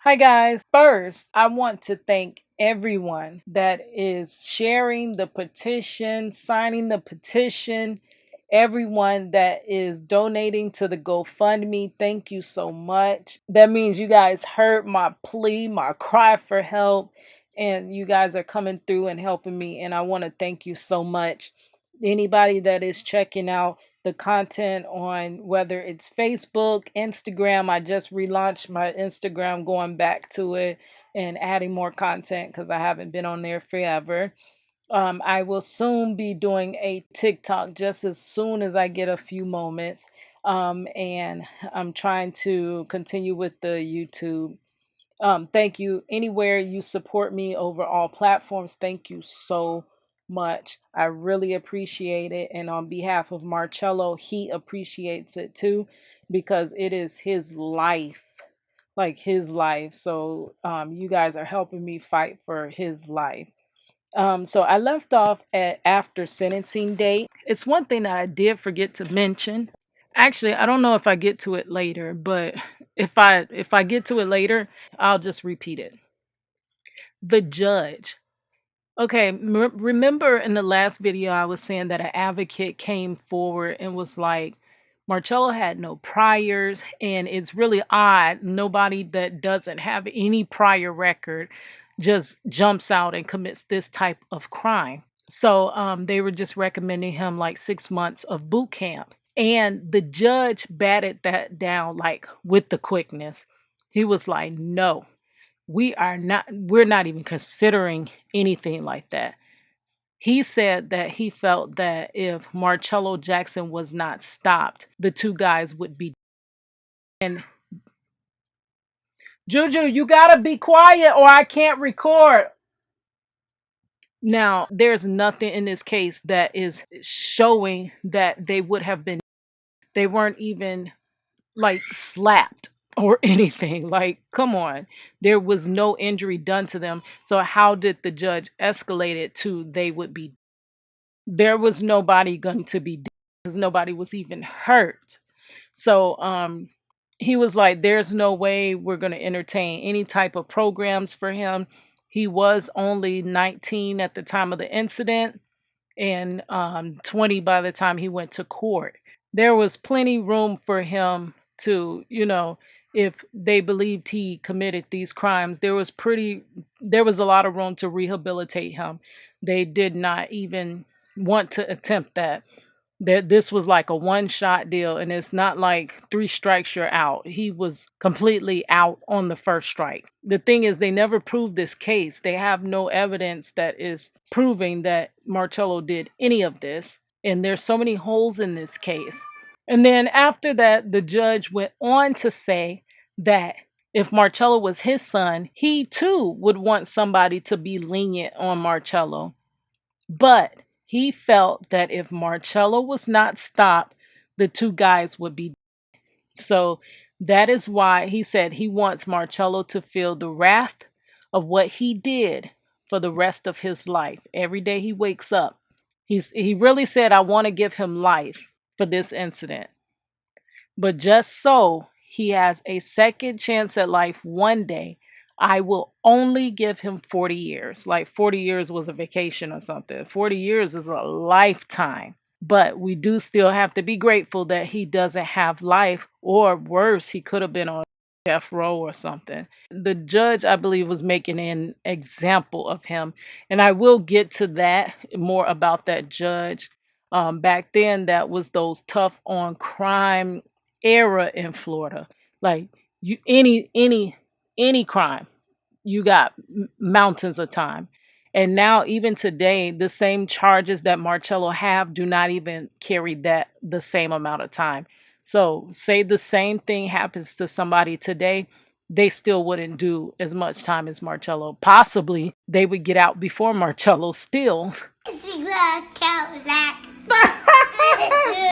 Hi, guys. First, I want to thank everyone that is sharing the petition, signing the petition, everyone that is donating to the GoFundMe. Thank you so much. That means you guys heard my plea, my cry for help, and you guys are coming through and helping me. And I want to thank you so much. Anybody that is checking out the content on whether it's Facebook, Instagram. I just relaunched my Instagram, going back to it and adding more content because I haven't been on there forever. I will soon be doing a TikTok just as soon as I get a few moments. And I'm trying to continue with the YouTube. Thank you. Anywhere you support me over all platforms, thank you so much. I really appreciate it. And on behalf of Marcello, he appreciates it too because it is his life, like his life. So you guys are helping me fight for his life. So I left off at after sentencing date. It's one thing that I did forget to mention. Actually, I don't know if I get to it later, but if I get to it later, I'll just repeat it. The judge. Okay, remember in the last video I was saying that an advocate came forward and was like, Marcello had no priors, and it's really odd. Nobody that doesn't have any prior record just jumps out and commits this type of crime. So they were just recommending him like 6 months of boot camp. And the judge batted that down like with the quickness. He was like, no, we're not even considering anything like that. He said that he felt that if Marcello Jackson was not stopped, the two guys would be. And Juju, you gotta be quiet or I can't record. Now, there's nothing in this case that is showing that they would have been, they weren't even like slapped or anything. Like, come on. There was no injury done to them. So how did the judge escalate it to they would be? There was nobody going to be dead because nobody was even hurt. So he was like, there's no way we're going to entertain any type of programs for him. He was only 19 at the time of the incident and 20 by the time he went to court. There was plenty room for him to, if they believed he committed these crimes, there was a lot of room to rehabilitate him. They did not even want to attempt that. That this was like a one-shot deal, and it's not like 3 strikes you're out. He was completely out on the first strike. The thing is, they never proved this case. They have no evidence that is proving that Marcello did any of this, and there's so many holes in this case. And then after that, the judge went on to say that if Marcello was his son, he too would want somebody to be lenient on Marcello. But he felt that if Marcello was not stopped, the two guys would be dead. So that is why he said he wants Marcello to feel the wrath of what he did for the rest of his life. Every day he wakes up, he really said, I want to give him life for this incident. But just so he has a second chance at life one day, I will only give him 40 years. Like 40 years was a vacation or something. 40 years is a lifetime. But we do still have to be grateful that he doesn't have life, or worse, he could have been on death row or something. The judge, I believe, was making an example of him. And I will get to that, more about that judge. Back then, that was those tough on crime era in Florida. Like you, any crime, you got mountains of time. And now, even today, the same charges that Marcello have do not even carry that the same amount of time. So, say the same thing happens to somebody today, they still wouldn't do as much time as Marcello. Possibly, they would get out before Marcello still.